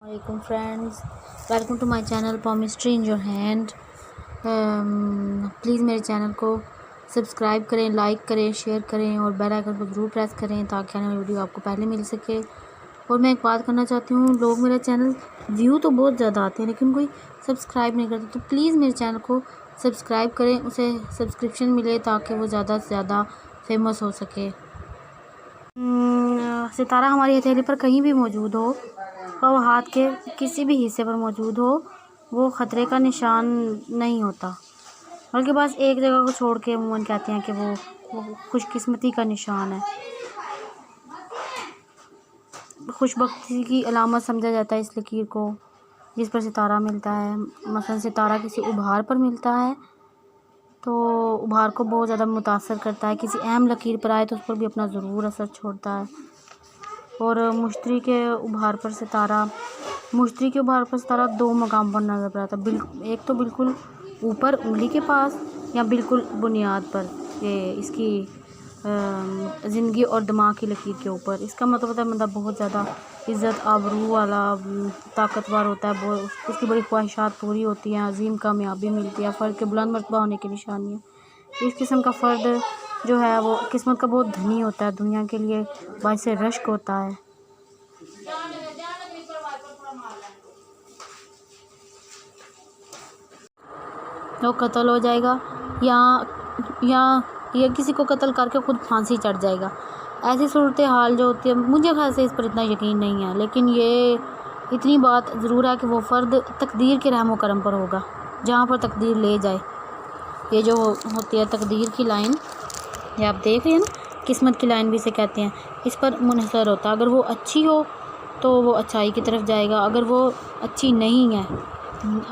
Alaikum friends, welcome to my channel Palmistry in your hand. Please میرے channel کو subscribe کریں، like کریں، share کریں اور بیل آئیکن کو ضرور پریس کریں تاکہ آنے والی ویڈیو آپ کو پہلے مل سکے۔ اور میں ایک بات کرنا چاہتی ہوں، لوگ میرا چینل ویو تو بہت زیادہ آتے ہیں لیکن کوئی سبسکرائب نہیں کرتا، تو پلیز میرے چینل کو سبسکرائب کریں، اسے سبسکرپشن ملے تاکہ وہ زیادہ سے زیادہ فیمس ہو سکے۔ ستارہ ہماری ہتھیلی پر کہیں بھی موجود ہو، وہ ہاتھ کے کسی بھی حصے پر موجود ہو، وہ خطرے کا نشان نہیں ہوتا، بلکہ بس ایک جگہ کو چھوڑ کے عموماً کہتے ہیں کہ وہ خوش قسمتی کا نشان ہے، خوش بختی کی علامت سمجھا جاتا ہے اس لکیر کو جس پر ستارہ ملتا ہے۔ مثلا ستارہ کسی ابھار پر ملتا ہے تو ابھار کو بہت زیادہ متاثر کرتا ہے، کسی اہم لکیر پر آئے تو اس پر بھی اپنا ضرور اثر چھوڑتا ہے۔ اور مشتری کے ابھار پر ستارہ دو مقام پر نظر پڑتا ہے، ایک تو بالکل اوپر انگلی کے پاس یا بالکل بنیاد پر، یہ اس کی زندگی اور دماغ کی لکیر کے اوپر۔ اس کا مطلب ہوتا ہے بندہ بہت زیادہ عزت آبرو والا، طاقتور ہوتا ہے، اس کی بڑی خواہشات پوری ہوتی ہیں، عظیم کامیابی ملتی ہے، فرد کے بلند مرتبہ ہونے کی نشانی ہے۔ اس قسم کا فرد جو ہے وہ قسمت کا بہت دھنی ہوتا ہے، دنیا کے لیے باعث رشک ہوتا ہے۔ وہ قتل ہو جائے گا یا کسی کو قتل کر کے خود پھانسی چڑھ جائے گا۔ ایسی صورتحال جو ہوتی ہے، مجھے خیال سے اس پر اتنا یقین نہیں ہے، لیکن یہ اتنی بات ضرور ہے کہ وہ فرد تقدیر کے رحم و کرم پر ہوگا، جہاں پر تقدیر لے جائے۔ یہ جو ہوتی ہے تقدیر کی لائن، یہ آپ دیکھ رہے ہیں نا، قسمت کی لائن بھی اسے کہتے ہیں، اس پر منحصر ہوتا ہے۔ اگر وہ اچھی ہو تو وہ اچھائی کی طرف جائے گا، اگر وہ اچھی نہیں ہے،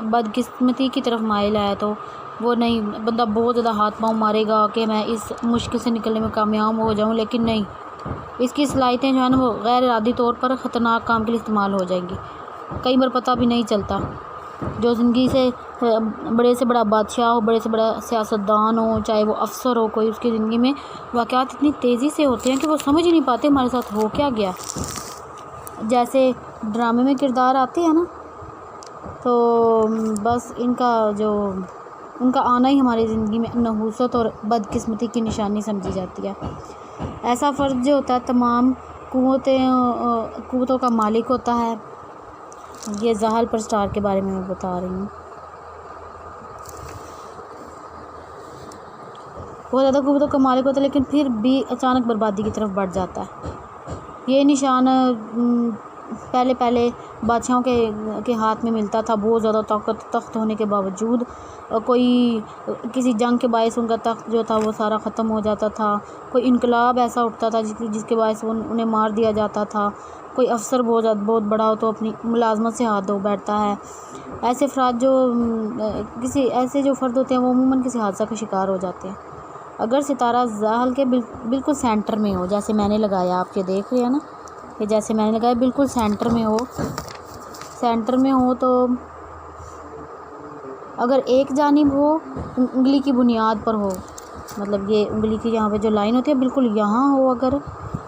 بدقسمتی کی طرف مائل ہے، تو وہ نہیں، بندہ بہت زیادہ ہاتھ پاؤں مارے گا کہ میں اس مشکل سے نکلنے میں کامیاب ہو جاؤں، لیکن نہیں، اس کی صلاحیتیں جو ہے نا وہ غیر ارادی طور پر خطرناک کام کے لیے استعمال ہو جائیں گی، کئی بار پتہ بھی نہیں چلتا۔ جو زندگی سے بڑے سے بڑا بادشاہ ہو، بڑے سے بڑا سیاستدان ہو، چاہے وہ افسر ہو کوئی، اس کی زندگی میں واقعات اتنی تیزی سے ہوتے ہیں کہ وہ سمجھ ہی نہیں پاتے ہمارے ساتھ ہو کیا گیا۔ جیسے ڈرامے میں کردار آتے ہیں نا، تو بس ان کا آنا ہی ہماری زندگی میں نحوست اور بدقسمتی کی نشانی سمجھی جاتی ہے۔ ایسا فرد جو ہوتا ہے تمام قوتوں کا مالک ہوتا ہے۔ یہ زحل پر سٹار کے بارے میں بتا رہی ہوں، بہت زیادہ قوتوں کا مالک ہوتا ہے لیکن پھر بھی اچانک بربادی کی طرف بڑھ جاتا ہے۔ یہ نشان پہلے بادشاہوں کے ہاتھ میں ملتا تھا، بہت زیادہ تخت ہونے کے باوجود کسی جنگ کے باعث ان کا تخت جو تھا وہ سارا ختم ہو جاتا تھا، کوئی انقلاب ایسا اٹھتا تھا جس کے باعث انہیں مار دیا جاتا تھا، کوئی افسر بہت بڑا ہو تو اپنی ملازمت سے ہاتھ دھو بیٹھتا ہے۔ ایسے جو فرد ہوتے ہیں وہ عموماً کسی حادثہ کا شکار ہو جاتے ہیں۔ اگر ستارہ زحل کے بالکل سینٹر میں ہو، جیسے میں نے لگایا، آپ یہ دیکھ رہے ہیں نا، کہ جیسے میں نے لگایا بالکل سینٹر میں ہو تو اگر ایک جانب ہو، انگلی کی بنیاد پر ہو، مطلب یہ انگلی کی یہاں پہ جو لائن ہوتی ہے بالکل یہاں ہو اگر،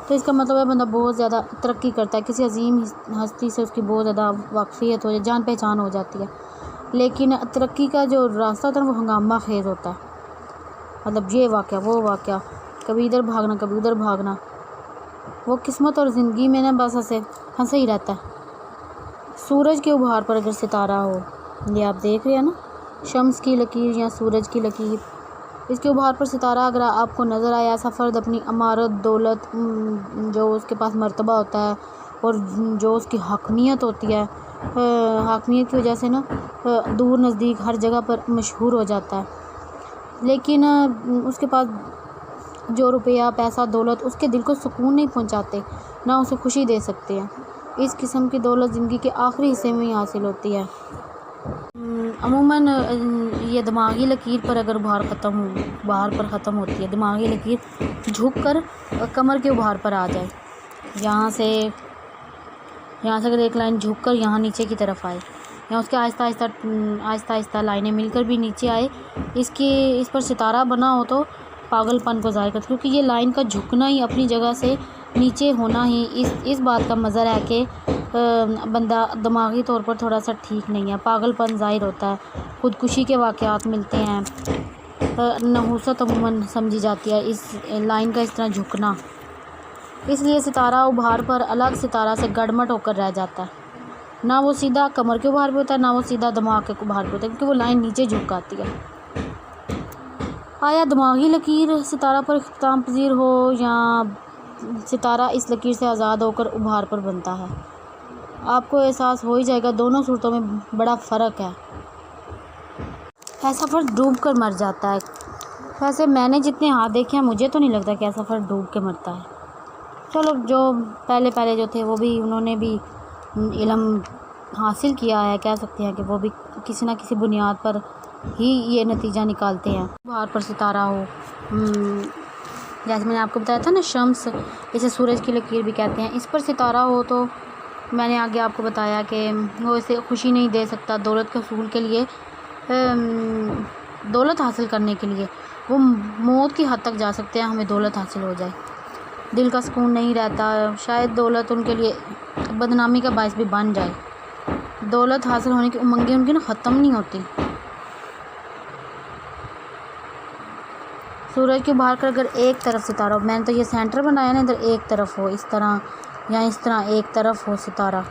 تو اس کا مطلب ہے بندہ بہت زیادہ ترقی کرتا ہے، کسی عظیم ہستی سے اس کی بہت زیادہ واقفیت ہو جائے، جان پہچان ہو جاتی ہے۔ لیکن ترقی کا جو راستہ ہوتا ہے وہ ہنگامہ خیز ہوتا ہے، مطلب یہ واقعہ وہ واقعہ، کبھی ادھر بھاگنا کبھی ادھر بھاگنا، وہ قسمت اور زندگی میں نا بس پھنسا ہی رہتا ہے۔ سورج کے ابھار پر اگر ستارہ ہو، یہ آپ دیکھ رہے ہیں نا، شمس کی لکیر یا سورج کی لکیر، اس کے ابھار پر ستارہ اگر آپ کو نظر آیا، ایسا فرد اپنی امارت، دولت، جو اس کے پاس مرتبہ ہوتا ہے اور جو اس کی حاکمیت ہوتی ہے، حاکمیت کی وجہ سے نا دور نزدیک ہر جگہ پر مشہور ہو جاتا ہے، لیکن اس کے پاس جو روپیہ، پیسہ، دولت اس کے دل کو سکون نہیں پہنچاتے، نہ اسے خوشی دے سکتے ہیں۔ اس قسم کی دولت زندگی کے آخری حصے میں ہی حاصل ہوتی ہے۔ عموماً یہ دماغی لکیر پر اگر ابھار پر ختم ہوتی ہے، دماغی لکیر جھک کر کمر کے ابھار پر آ جائے، یہاں سے اگر ایک لائن جھک کر یہاں نیچے کی طرف آئے، یا اس کے آہستہ آہستہ لائنیں مل کر بھی نیچے آئے، اس پر ستارہ بنا ہو تو پاگل پن کو ظاہر کرتا ہے، کیونکہ یہ لائن کا جھکنا ہی، اپنی جگہ سے نیچے ہونا ہی اس بات کا مظہر ہے کہ بندہ دماغی طور پر تھوڑا سا ٹھیک نہیں ہے، پاگل پن ظاہر ہوتا ہے، خودکشی کے واقعات ملتے ہیں، نحوست عموماً سمجھی جاتی ہے اس لائن کا اس طرح جھکنا۔ اس لیے ستارہ ابھار پر الگ ستارہ سے گڑمٹ ہو کر رہ جاتا ہے، نہ وہ سیدھا کمر کے ابھار پہ ہوتا ہے، نہ وہ سیدھا دماغ کے ابھار پہ ہوتا ہے، کیونکہ وہ لائن نیچے جھک آتی ہے۔ آیا دماغی لکیر ستارہ پر اختتام پذیر ہو یا ستارہ اس لکیر سے آزاد ہو کر ابھار پر بنتا ہے، آپ کو احساس ہو ہی جائے گا، دونوں صورتوں میں بڑا فرق ہے۔ ایسا فرد ڈوب کر مر جاتا ہے۔ ویسے میں نے جتنے ہاتھ دیکھے ہیں مجھے تو نہیں لگتا کہ ایسا فرد ڈوب کے مرتا ہے۔ چلو جو پہلے جو تھے وہ بھی انہوں نے بھی علم حاصل کیا ہے، کہہ سکتے ہیں کہ وہ بھی کسی نہ کسی بنیاد پر ہی یہ نتیجہ نکالتے ہیں۔ ابھار پر ستارہ ہو، جیسے میں نے آپ کو بتایا تھا نا، شمس، اسے سورج کی لکیر بھی کہتے ہیں، اس پر ستارہ ہو تو میں نے آگے آپ کو بتایا کہ وہ اسے خوشی نہیں دے سکتا، دولت کے حصول کے لیے، دولت حاصل کرنے کے لیے وہ موت کی حد تک جا سکتے ہیں، ہمیں دولت حاصل ہو جائے، دل کا سکون نہیں رہتا، شاید دولت ان کے لیے بدنامی کا باعث بھی بن جائے، دولت حاصل ہونے کی امنگیں ان کی نا ختم نہیں ہوتی۔ سورج کے ابھار کر اگر ایک طرف ستارہ ہو، میں نے تو یہ سینٹر بنایا نا، ادھر ایک طرف ہو، اس طرح یا اس طرح ایک طرف ہو ستارہ،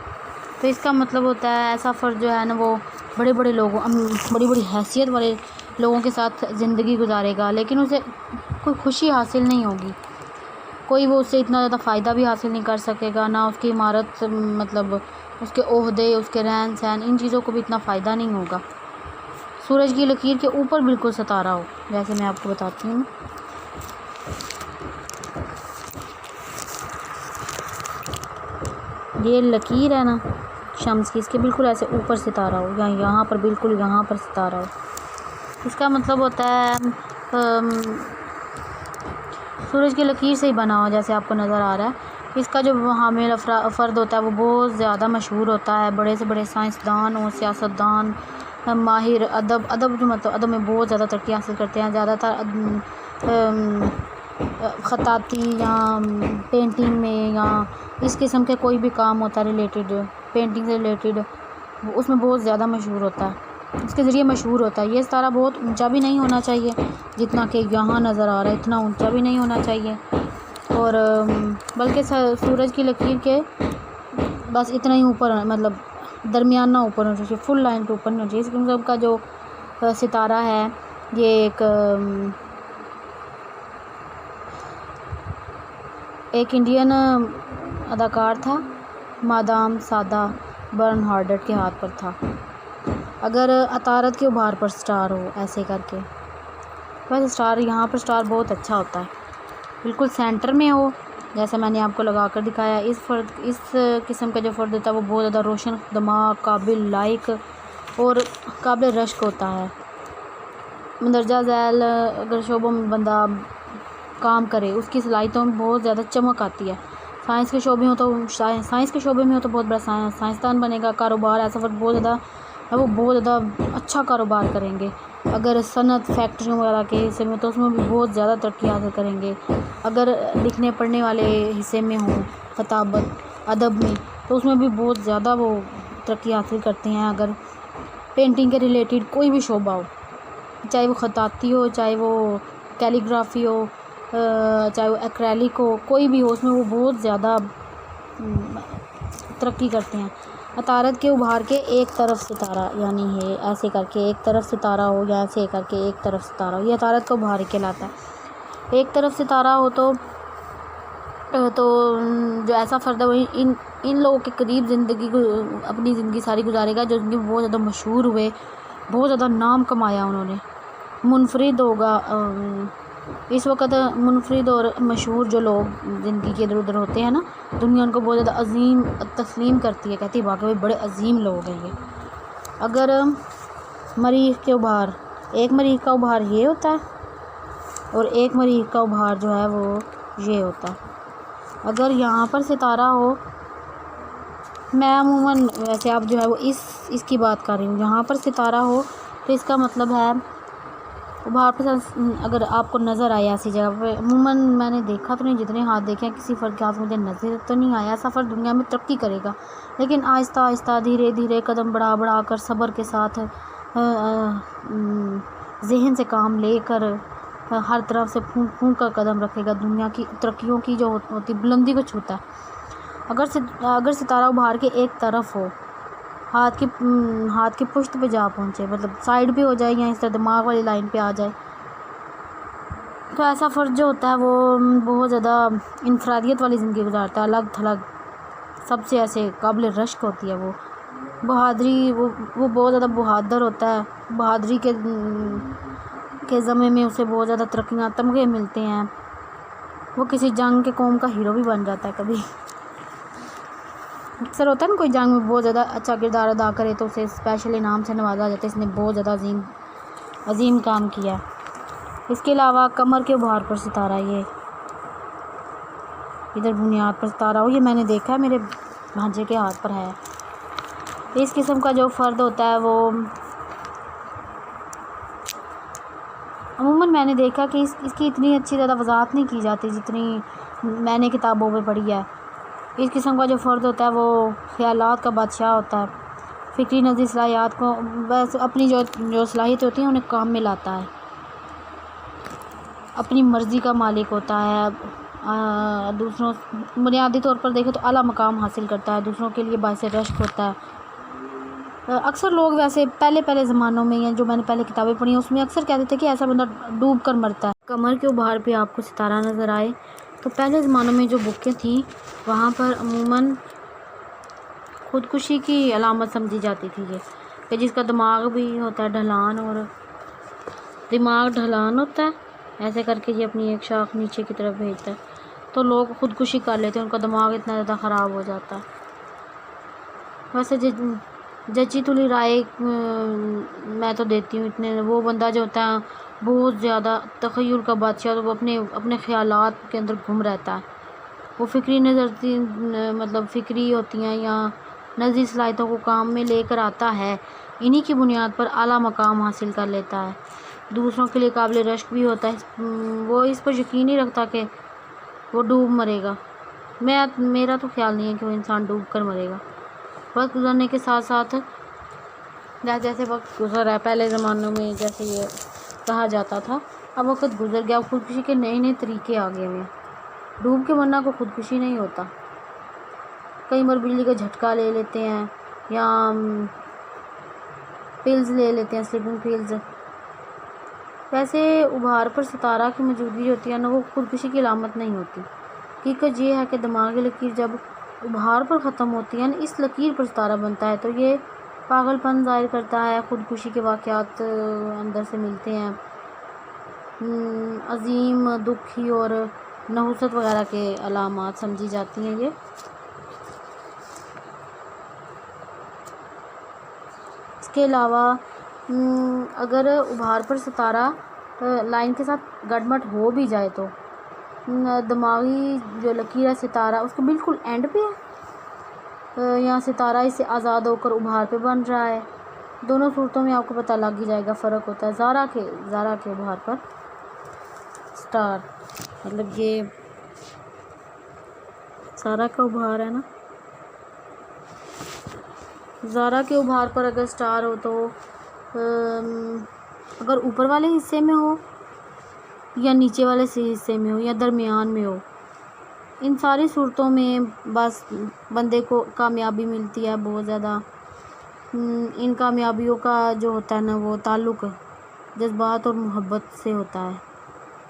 تو اس کا مطلب ہوتا ہے ایسا فرد جو ہے نا وہ بڑے بڑے لوگوں، بڑی بڑی حیثیت والے لوگوں کے ساتھ زندگی گزارے گا، لیکن اسے کوئی خوشی حاصل نہیں ہوگی، کوئی وہ اس سے اتنا زیادہ فائدہ بھی حاصل نہیں کر سکے گا، نہ اس کی عمارت، مطلب اس کے عہدے، اس کے رہن سہن، ان چیزوں کو بھی اتنا فائدہ نہیں ہوگا۔ سورج کی لکیر کے اوپر بالکل ستارہ ہو، جیسے میں آپ کو بتاتی ہوں، یہ لکیر ہے نا شمس کی، اس کے بالکل ایسے اوپر ستارہ ہو، یا یہاں پر بالکل یہاں پر ستارہ ہو، اس کا مطلب ہوتا ہے سورج کی لکیر سے ہی بنا ہوا، جیسے آپ کو نظر آ رہا ہے۔ اس کا جو حامل فرد ہوتا ہے وہ بہت زیادہ مشہور ہوتا ہے، بڑے سے بڑے سائنسدان ہوں، سیاستدان، ماہر ادب جو مطلب ادب میں بہت زیادہ ترقی حاصل کرتے ہیں، زیادہ تر خطاطی یا پینٹنگ میں یا اس قسم کے کوئی بھی کام ہوتا ہے ریلیٹڈ، پینٹنگ سے ریلیٹڈ، اس میں بہت زیادہ مشہور ہوتا ہے، اس کے ذریعے مشہور ہوتا ہے۔ یہ ستارہ بہت اونچا بھی نہیں ہونا چاہیے، جتنا کہ یہاں نظر آ رہا ہے اتنا اونچا بھی نہیں ہونا چاہیے، اور بلکہ سورج کی لکیر کے بس اتنا ہی اوپر، مطلب درمیانہ اوپر ہونا چاہیے، فل لائن کے اوپر نہیں ہونا چاہیے۔ اس مطلب کا جو ستارہ ہے یہ ایک انڈین اداکار تھا، مادام سادہ برنہارڈٹ کے ہاتھ پر تھا۔ اگر عطارد کے ابھار پر سٹار ہو ایسے کر کے، ویسے سٹار یہاں پر سٹار بہت اچھا ہوتا ہے، بالکل سینٹر میں ہو، جیسا میں نے آپ کو لگا کر دکھایا۔ اس قسم کا جو فرد ہوتا ہے وہ بہت زیادہ روشن دماغ، قابل لائق اور قابل رشک ہوتا ہے۔ مندرجہ ذیل اگر شعبوں میں بندہ کام کرے، اس کی صلاحیتوں میں بہت زیادہ چمک آتی ہے۔ سائنس کے شعبے میں ہو تو بہت بڑا سائنسدان بنے گا۔ کاروبار ایسا فرد بہت زیادہ اچھا کاروبار کریں گے۔ اگر صنعت، فیکٹریوں وغیرہ کے حصے میں تو اس میں بھی بہت زیادہ ترقی حاصل کریں گے۔ اگر لکھنے پڑھنے والے حصے میں ہوں، خطابت، ادب میں، تو اس میں بھی بہت زیادہ وہ ترقی حاصل کرتے ہیں۔ اگر پینٹنگ کے ریلیٹڈ کوئی بھی شعبہ ہو، چاہے وہ خطاطی ہو، چاہے وہ کیلیگرافی ہو، چاہے وہ ایکریلک ہو، کوئی بھی ہو، اس میں وہ بہت زیادہ ترقی کرتے ہیں۔ عطارد کے ابھار کے ایک طرف ستارہ، یعنی ہے ایسے کر کے ایک طرف ستارہ ہو یا ایسے کر کے ایک طرف ستارہ ہو، یہ عطارد کا ابھار کہلاتا ہے۔ ایک طرف ستارہ ہو تو جو ایسا فرد ہے وہ ان لوگوں کے قریب اپنی زندگی ساری گزارے گا جو زندگی میں بہت زیادہ مشہور ہوئے، بہت زیادہ نام کمایا انہوں نے، منفرد ہوگا۔ اس وقت منفرد اور مشہور جو لوگ زندگی کے ادھر ادھر ہوتے ہیں نا، دنیا ان کو بہت زیادہ عظیم تسلیم کرتی ہے، کہتی ہے واقعی بڑے عظیم لوگ ہیں یہ۔ اگر مریخ کے ابھار، ایک مریخ کا ابھار یہ ہوتا ہے اور ایک مریخ کا ابھار جو ہے وہ یہ ہوتا ہے۔ اگر یہاں پر ستارہ ہو، میں عموماً ویسے آپ جو ہے وہ اس کی بات کر رہی ہوں، یہاں پر ستارہ ہو تو اس کا مطلب ہے ابھار پر اگر آپ کو نظر آیا ایسی جگہ پہ، عموماً میں نے دیکھا تو نہیں، جتنے ہاتھ دیکھے ہیں کسی فرد کے ہاتھ مجھے نظر تو نہیں آیا ایسا فرد دنیا میں ترقی کرے گا، لیکن آہستہ آہستہ دھیرے دھیرے قدم بڑھا بڑھا کر صبر کے ساتھ ذہن سے کام لے کر ہر طرف سے پھونک پھونک کر قدم رکھے گا، دنیا کی ترقیوں کی جو ہوتی بلندی کو چھوتا ہے۔ اگر ستارہ ابھار کے ایک طرف ہو، ہاتھ کی پشت پہ جا پہنچے، مطلب سائڈ پہ ہو جائے یا اس طرح دماغ والی لائن پہ آ جائے، تو ایسا فرد جو ہوتا ہے وہ بہت زیادہ انفرادیت والی زندگی گزارتا ہے، الگ تھلگ، سب سے ایسے قابل رشک ہوتی ہے وہ بہادری، وہ بہت زیادہ بہادر ہوتا ہے، بہادری کے ضمن میں اسے بہت زیادہ ترقیاں تمغے ملتے ہیں، وہ کسی جنگ کے قوم کا ہیرو بھی بن جاتا ہے کبھی۔ اکثر ہوتا ہے نا کوئی جنگ میں بہت زیادہ اچھا کردار ادا کرے تو اسے اسپیشل انعام سے نوازا جاتا ہے، اس نے بہت زیادہ عظیم کام کیا ہے۔ اس کے علاوہ کمر کے ابھار پر ستارہ، یہ ادھر بنیاد پر ستارہ ہو، یہ میں نے دیکھا ہے، میرے بھانجے کے ہاتھ پر ہے۔ اس قسم کا جو فرد ہوتا ہے وہ عموماً میں نے دیکھا کہ اس کی اتنی اچھی زیادہ وضاحت نہیں کی جاتی جتنی میں نے کتابوں میں پڑھی ہے۔ اس قسم کا جو فرد ہوتا ہے وہ خیالات کا بادشاہ ہوتا ہے، فکری نظری صلاحیات کو بس اپنی جو صلاحیتیں ہوتی ہیں انہیں کام میں لاتا ہے، اپنی مرضی کا مالک ہوتا ہے، دوسروں بنیادی طور پر دیکھیں تو اعلیٰ مقام حاصل کرتا ہے، دوسروں کے لیے باعث رشک ہوتا ہے۔ اکثر لوگ ویسے پہلے زمانوں میں یا جو میں نے پہلے کتابیں پڑھی ہیں اس میں اکثر کہتے تھے کہ ایسا بندہ ڈوب کر مرتا ہے۔ کمر کے ابھار پہ آپ کو ستارہ نظر آئے تو پہلے زمانوں میں جو بکیں تھیں وہاں پر عموماً خودکشی کی علامت سمجھی جاتی تھی، یہ کہ جس کا دماغ بھی ہوتا ہے ڈھلان، اور دماغ ڈھلان ہوتا ہے ایسے کر کے یہ اپنی ایک شاخ نیچے کی طرف بھیجتا ہے تو لوگ خودکشی کر لیتے ہیں، ان کا دماغ اتنا زیادہ خراب ہو جاتا ہے۔ ویسے جچی تلی رائے میں تو دیتی ہوں، اتنے وہ بندہ جو ہوتا ہے بہت زیادہ تخیل کا بادشاہ، وہ اپنے خیالات کے اندر گم رہتا ہے، وہ فکری ہوتی ہیں یا نظری صلاحیتوں کو کام میں لے کر آتا ہے، انہی کی بنیاد پر اعلیٰ مقام حاصل کر لیتا ہے، دوسروں کے لیے قابل رشک بھی ہوتا ہے، وہ اس پر یقین نہیں رکھتا کہ وہ ڈوب مرے گا۔ میرا تو خیال نہیں ہے کہ وہ انسان ڈوب کر مرے گا۔ وقت گزرنے کے ساتھ ساتھ جیسے وقت گزر رہا ہے، پہلے زمانوں میں جیسے یہ کہا جاتا تھا، اب وقت گزر گیا، خودکشی کے نئے طریقے آ گئے ہیں، ڈوب کے مرنا کو خودکشی نہیں ہوتا، کئی بار بجلی کا جھٹکا لے لیتے ہیں یا پلز لے لیتے ہیں، سلیپنگ پلز۔ ویسے ابھار پر ستارہ کی موجودگی جو ہوتی ہے نا وہ خودکشی کی علامت نہیں ہوتی، حقیقت یہ ہے کہ دماغی لکیر جب ابھار پر ختم ہوتی ہے نا، اس لکیر پر ستارہ بنتا ہے تو یہ پاگل پن ظاہر کرتا ہے، خودکشی کے واقعات اندر سے ملتے ہیں، عظیم دکھی اور نحوست وغیرہ کے علامات سمجھی جاتی ہیں یہ۔ اس کے علاوہ اگر ابھار پر ستارہ لائن کے ساتھ گڈمٹ ہو بھی جائے تو دماغی جو لکیر ہے ستارہ اس کے بالکل اینڈ پہ ہے یا ستارہ اس سے آزاد ہو کر ابھار پہ بن رہا ہے، دونوں صورتوں میں آپ کو پتہ لگ ہی جائے گا، فرق ہوتا ہے۔ زارا کے ابھار پر سٹار، مطلب یہ زارا کا ابھار ہے نا، زارا کے ابھار پر اگر سٹار ہو تو اگر اوپر والے حصے میں ہو یا نیچے والے حصے میں ہو یا درمیان میں ہو، ان ساری صورتوں میں بس بندے کو کامیابی ملتی ہے بہت زیادہ۔ ان کامیابیوں کا جو ہوتا ہے نا وہ تعلق جذبات اور محبت سے ہوتا ہے،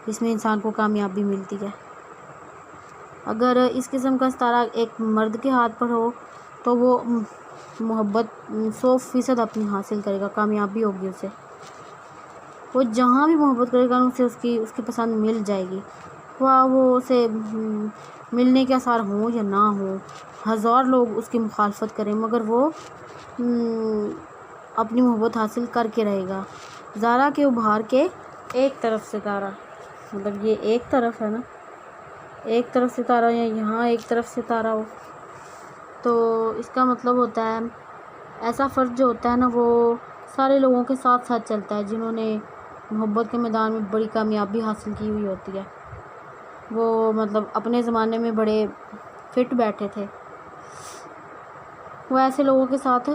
جس میں انسان کو کامیابی ملتی ہے۔ اگر اس قسم کا ستارہ ایک مرد کے ہاتھ پر ہو تو وہ محبت 100% اپنی حاصل کرے گا، کامیابی ہوگی اسے، وہ جہاں بھی محبت کرے گا اسے اس کی پسند مل جائے گی، وہ اسے ملنے کے آثار ہوں یا نہ ہوں، ہزار لوگ اس کی مخالفت کریں مگر وہ اپنی محبت حاصل کر کے رہے گا۔ زارا کے ابھار کے ایک طرف ستارہ، مطلب یہ ایک طرف ہے نا، ایک طرف ستارہ یا یہاں ایک طرف ستارہ ہو تو اس کا مطلب ہوتا ہے ایسا فرد جو ہوتا ہے نا وہ سارے لوگوں کے ساتھ چلتا ہے، جنہوں نے محبت کے میدان میں بڑی کامیابی حاصل کی ہوئی ہوتی ہے، وہ مطلب اپنے زمانے میں بڑے فٹ بیٹھے تھے، وہ ایسے لوگوں کے ساتھ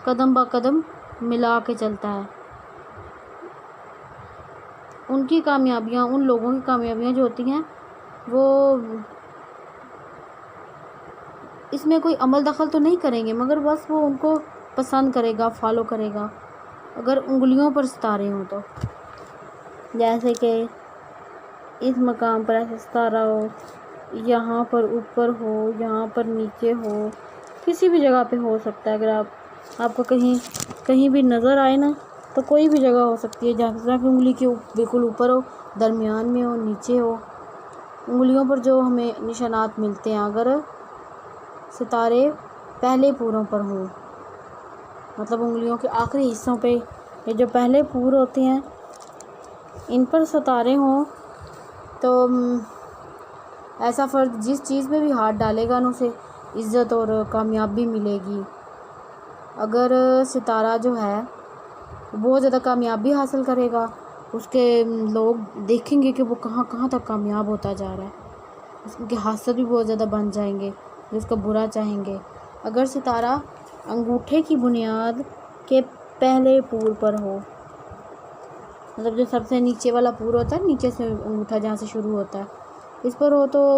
قدم با قدم ملا کے چلتا ہے۔ ان کی کامیابیاں، ان لوگوں کی کامیابیاں جو ہوتی ہیں وہ اس میں کوئی عمل دخل تو نہیں کریں گے، مگر بس وہ ان کو پسند کرے گا، فالو کرے گا۔ اگر انگلیوں پر ستارے ہوں تو، جیسے کہ اس مقام پر ایسا ستارہ ہو، یہاں پر اوپر ہو، یہاں پر نیچے ہو، کسی بھی جگہ پہ ہو سکتا ہے۔ اگر آپ کو کہیں بھی نظر آئے نا تو کوئی بھی جگہ ہو سکتی ہے جہاں کہ انگلی کے بالکل اوپر ہو، درمیان میں ہو، نیچے ہو۔ انگلیوں پر جو ہمیں نشانات ملتے ہیں، اگر ستارے پہلے پوروں پر ہوں، مطلب انگلیوں کے آخری حصوں پہ یہ جو پہلے پور ہوتے ہیں ان پر ستارے ہوں تو ایسا فرد جس چیز پہ بھی ہاتھ ڈالے گا نا اسے عزت اور کامیابی ملے گی۔ اگر ستارہ جو ہے بہت زیادہ کامیابی حاصل کرے گا، اس کے لوگ دیکھیں گے کہ وہ کہاں کہاں تک کامیاب ہوتا جا رہا ہے، اس کے حاسد بھی بہت زیادہ بن جائیں گے، جس کا برا چاہیں گے۔ اگر ستارہ انگوٹھے کی بنیاد کے پہلے پور پر ہو، مطلب جو سب سے نیچے والا پور ہوتا ہے، نیچے سے انگوٹھا جہاں سے شروع ہوتا ہے، اس پر ہو تو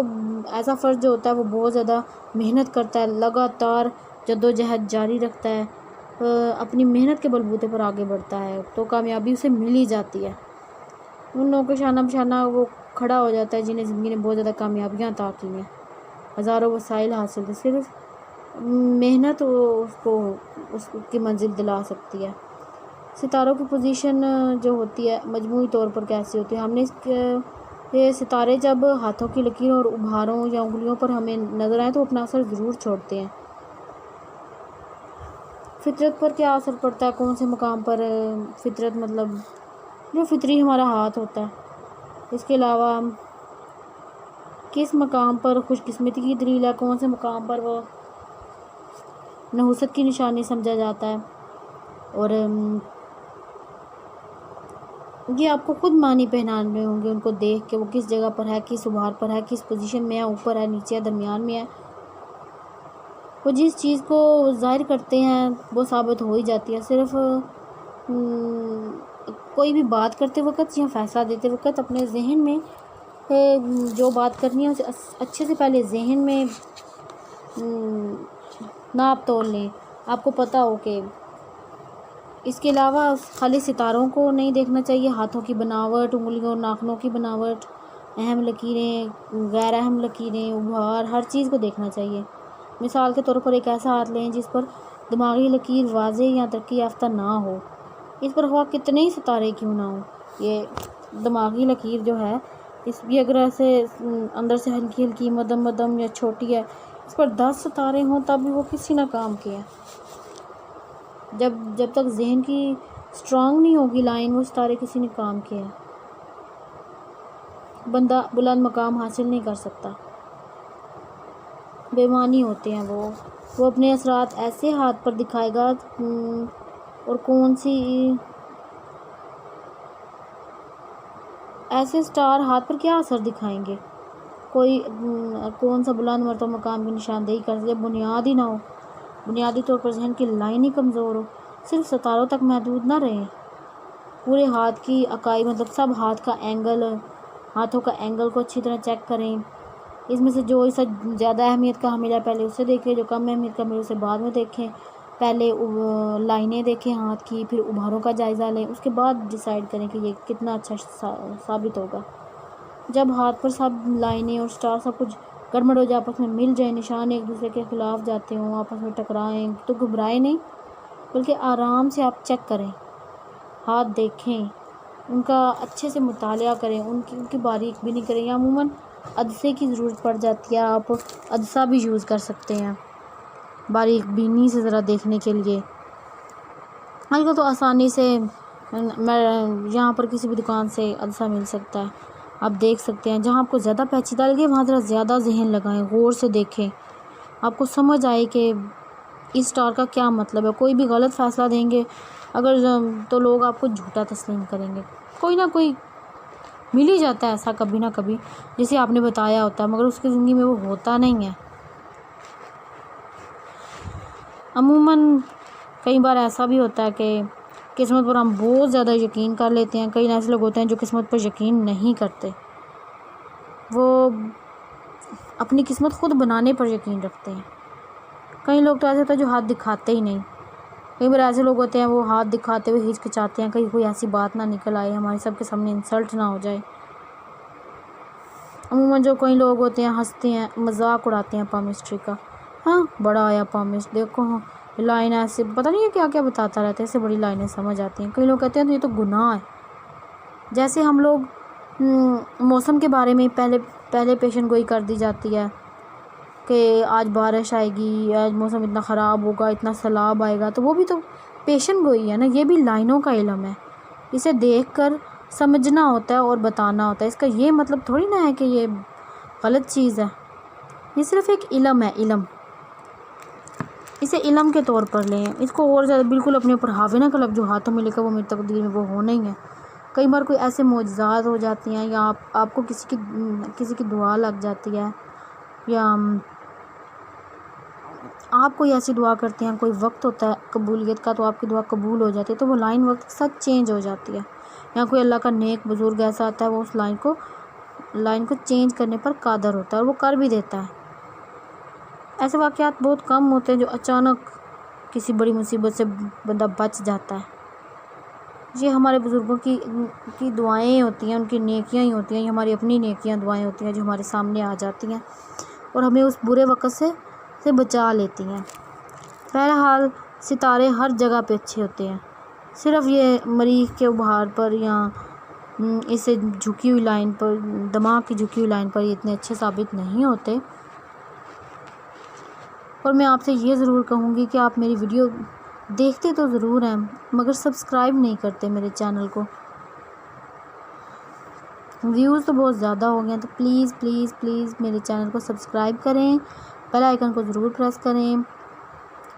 ایسا فرد جو ہوتا ہے وہ بہت زیادہ محنت کرتا ہے، لگاتار جدوجہد جاری رکھتا ہے، اپنی محنت کے بلبوتے پر آگے بڑھتا ہے تو کامیابی اسے مل ہی جاتی ہے۔ ان لوگوں کے شانہ بشانہ وہ کھڑا ہو جاتا ہے جنہیں زندگی نے بہت زیادہ کامیابیاں عطا کی ہیں، ہزاروں وسائل حاصل تھے، صرف محنت اس کی منزل دلا سکتی ہے۔ ستاروں کی پوزیشن جو ہوتی ہے مجموعی طور پر کیسی ہوتی ہے، ہم نے یہ ستارے جب ہاتھوں کی لکیروں اور ابھاروں یا انگلیوں پر ہمیں نظر آئے تو اپنا اثر ضرور چھوڑتے ہیں۔ فطرت پر کیا اثر پڑتا ہے، کون سے مقام پر فطرت، مطلب جو فطری ہمارا ہاتھ ہوتا ہے، اس کے علاوہ کس مقام پر خوش قسمتی کی دلیل ہے، کون سے مقام پر وہ نحوست کی نشانی سمجھا جاتا ہے، اور یہ آپ کو خود معنی پہنانے ہوں گے ان کو دیکھ کے، وہ کس جگہ پر ہے، کس ابھار پر ہے، کس پوزیشن میں ہے، اوپر ہے، نیچے ہے، درمیان میں ہے۔ وہ جس چیز کو ظاہر کرتے ہیں وہ ثابت ہو ہی جاتی ہے۔ صرف کوئی بھی بات کرتے وقت یا فیصلہ دیتے وقت اپنے ذہن میں جو بات کرنی ہے اسے اچھے سے پہلے ذہن میں ناپ تول لیں، آپ کو پتہ ہو کہ اس کے علاوہ خالی ستاروں کو نہیں دیکھنا چاہیے، ہاتھوں کی بناوٹ، انگلیوں اور ناخنوں کی بناوٹ، اہم لکیریں، غیر اہم لکیریں، ابھار، ہر چیز کو دیکھنا چاہیے۔ مثال کے طور پر ایک ایسا ہاتھ لیں جس پر دماغی لکیر واضح یا ترقی یافتہ نہ ہو، اس پر خواہ کتنے ہی ستارے کیوں نہ ہوں، یہ دماغی لکیر جو ہے اس بھی اگر ایسے اندر سے ہلکی ہلکی مدم مدم یا چھوٹی ہے، اس پر 10 ستارے ہوں تب بھی وہ کسی نہ کام کے ہے۔ جب تک ذہن کی سٹرانگ نہیں ہوگی لائن، وہ ستارے کسی نے کام کے ہے، بندہ بلند مقام حاصل نہیں کر سکتا۔ بے معنی ہوتے ہیں وہ اپنے اثرات ایسے ہاتھ پر دکھائے گا، اور کون سی ایسے سٹار ہاتھ پر کیا اثر دکھائیں گے، کون سا بلند مرتبہ مقام کی نشاندہی کر سکے، بنیاد ہی نہ ہو، بنیادی طور پر ذہن کی لائن ہی کمزور ہو۔ صرف ستاروں تک محدود نہ رہیں، پورے ہاتھ کی اکائی، مطلب سب ہاتھوں کا اینگل کو اچھی طرح چیک کریں، اس میں سے جو حصہ زیادہ اہمیت کا حامل ہے پہلے اسے دیکھیں، جو کم اہمیت کا حامل اسے بعد میں دیکھیں، پہلے لائنیں دیکھیں ہاتھ کی، پھر ابھاروں کا جائزہ لیں، اس کے بعد ڈیسائیڈ کریں کہ یہ کتنا اچھا ثابت ہوگا۔ جب ہاتھ پر سب لائنیں اور سٹار سب کچھ گڑبڑ ہو جائے، آپس میں مل جائیں، نشان ایک دوسرے کے خلاف جاتے ہوں، آپس میں ٹکرائیں، تو گھبرائیں نہیں، بلکہ آرام سے آپ چیک کریں، ہاتھ دیکھیں، ان کا اچھے سے مطالعہ کریں، ان کی باریک بینی کریں، یا عموماً عدسے کی ضرورت پڑ جاتی ہے، آپ عدسہ بھی یوز کر سکتے ہیں باریک بینی سے ذرا دیکھنے کے لیے۔ آج کل تو آسانی سے یہاں پر کسی بھی دکان سے عدسہ مل سکتا ہے، آپ دیکھ سکتے ہیں۔ جہاں آپ کو زیادہ پیچیدہ لگے وہاں ذرا زیادہ ذہن لگائیں، غور سے دیکھیں، آپ کو سمجھ آئے کہ اس سٹار کا کیا مطلب ہے۔ کوئی بھی غلط فیصلہ دیں گے اگر تو لوگ آپ کو جھوٹا تسلیم کریں گے۔ کوئی نہ کوئی مل ہی جاتا ہے ایسا کبھی نہ کبھی جسے آپ نے بتایا ہوتا ہے، مگر اس کی زندگی میں وہ ہوتا نہیں ہے۔ عموماً کئی بار ایسا بھی ہوتا ہے کہ قسمت پر ہم بہت زیادہ یقین کر لیتے ہیں۔ کئی ایسے لوگ ہوتے ہیں جو قسمت پر یقین نہیں کرتے، وہ اپنی قسمت خود بنانے پر یقین رکھتے ہیں۔ کئی لوگ تو ایسے ہوتے ہیں جو ہاتھ دکھاتے ہی نہیں۔ کئی بار ایسے لوگ ہوتے ہیں وہ ہاتھ دکھاتے ہوئے ہچکچاتے ہیں، کہیں کوئی ایسی بات نہ نکل آئے، ہمارے سب کے سامنے انسلٹ نہ ہو جائے۔ عموماً جو کئی لوگ ہوتے ہیں ہنستے ہیں، مذاق اڑاتے ہیں پامسٹری کا، ہاں بڑا آیا پامسٹ، دیکھو ہاں لائن ایسے پتہ نہیں ہے کیا کیا بتاتا رہتا ہے، اس سے بڑی لائنیں سمجھ آتی ہیں۔ کئی لوگ کہتے ہیں تو یہ تو گناہ ہے۔ جیسے ہم لوگ موسم کے بارے میں پہلے پیشن گوئی کر دی جاتی ہے کہ آج بارش آئے گی، آج موسم اتنا خراب ہوگا، اتنا سیلاب آئے گا، تو وہ بھی تو پیشن گوئی ہے نا، یہ بھی لائنوں کا علم ہے۔ اسے دیکھ کر سمجھنا ہوتا ہے اور بتانا ہوتا ہے، اس کا یہ مطلب تھوڑی نہ ہے کہ یہ غلط چیز ہے، یہ صرف ایک علم ہے، علم۔ اسے علم کے طور پر لیں، اس کو اور زیادہ بالکل اپنے اوپر حاوی نہ کریں، جو ہاتھوں میں لکھا وہ میری تقدیر میں وہ ہونا ہی ہے۔ کئی بار کوئی ایسے معجزات ہو جاتی ہیں، یا آپ کو کسی کی دعا لگ جاتی ہے، یا آپ کوئی ایسی دعا کرتے ہیں، کوئی وقت ہوتا ہے قبولیت کا تو آپ کی دعا قبول ہو جاتی ہے، تو وہ لائن وقت کے ساتھ چینج ہو جاتی ہے۔ یا کوئی اللہ کا نیک بزرگ ایسا آتا ہے، وہ اس لائن کو چینج کرنے پر قادر ہوتا ہے، اور وہ کر بھی دیتا ہے۔ ایسے واقعات بہت کم ہوتے ہیں جو اچانک کسی بڑی مصیبت سے بندہ بچ جاتا ہے۔ یہ ہمارے بزرگوں کی دعائیں ہوتی ہیں، ان کی نیکیاں ہی ہوتی ہیں، یہ ہماری اپنی نیکیاں دعائیں ہوتی ہیں جو ہمارے سامنے آ جاتی ہیں اور ہمیں اس برے وقت سے بچا لیتی ہیں۔ بہرحال ستارے ہر جگہ پہ اچھے ہوتے ہیں، صرف یہ مریخ کے ابھار پر یا اسے جھکی ہوئی لائن پر، دماغ کی جھکی ہوئی لائن پر یہ اتنے اچھے ثابت نہیں ہوتے۔ اور میں آپ سے یہ ضرور کہوں گی کہ آپ میری ویڈیو دیکھتے تو ضرور ہیں مگر سبسکرائب نہیں کرتے میرے چینل کو۔ ویوز تو بہت زیادہ ہو گئے ہیں، تو پلیز پلیز پلیز میرے چینل کو سبسکرائب کریں، بیل آئیکن کو ضرور پریس کریں۔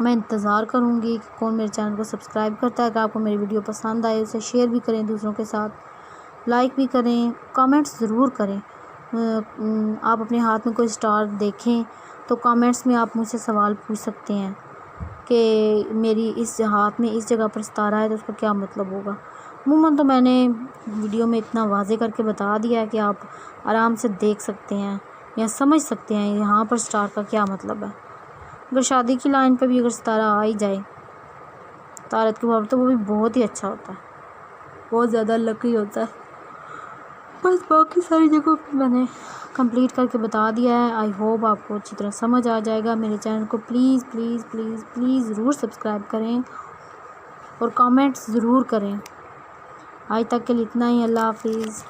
میں انتظار کروں گی کہ کون میرے چینل کو سبسکرائب کرتا ہے۔ کہ آپ کو میری ویڈیو پسند آئے اسے شیئر بھی کریں دوسروں کے ساتھ، لائک بھی کریں، کامنٹس ضرور کریں۔ آپ اپنے ہاتھ میں کوئی سٹار دیکھیں تو کامنٹس میں آپ مجھ سے سوال پوچھ سکتے ہیں کہ میری اس ہاتھ میں اس جگہ پر ستارہ ہے تو اس کا کیا مطلب ہوگا۔ عموماً تو میں نے ویڈیو میں اتنا واضح کر کے بتا دیا ہے کہ آپ آرام سے دیکھ سکتے ہیں یا سمجھ سکتے ہیں یہاں پر سٹار کا کیا مطلب ہے۔ اگر شادی کی لائن پہ بھی اگر ستارہ آ ہی جائے تارت کے اوپر تو وہ بھی بہت ہی اچھا ہوتا ہے، بہت زیادہ لکی ہوتا ہے۔ بس باقی ساری جگہوں پہ میں نے کمپلیٹ کر کے بتا دیا ہے۔ آئی ہوپ آپ کو اچھی طرح سمجھ آ جائے گا۔ میرے چینل کو پلیز پلیز پلیز پلیز ضرور سبسکرائب کریں اور کامنٹس ضرور کریں۔ آج تک کے لیے اتنا ہی، اللہ حافظ۔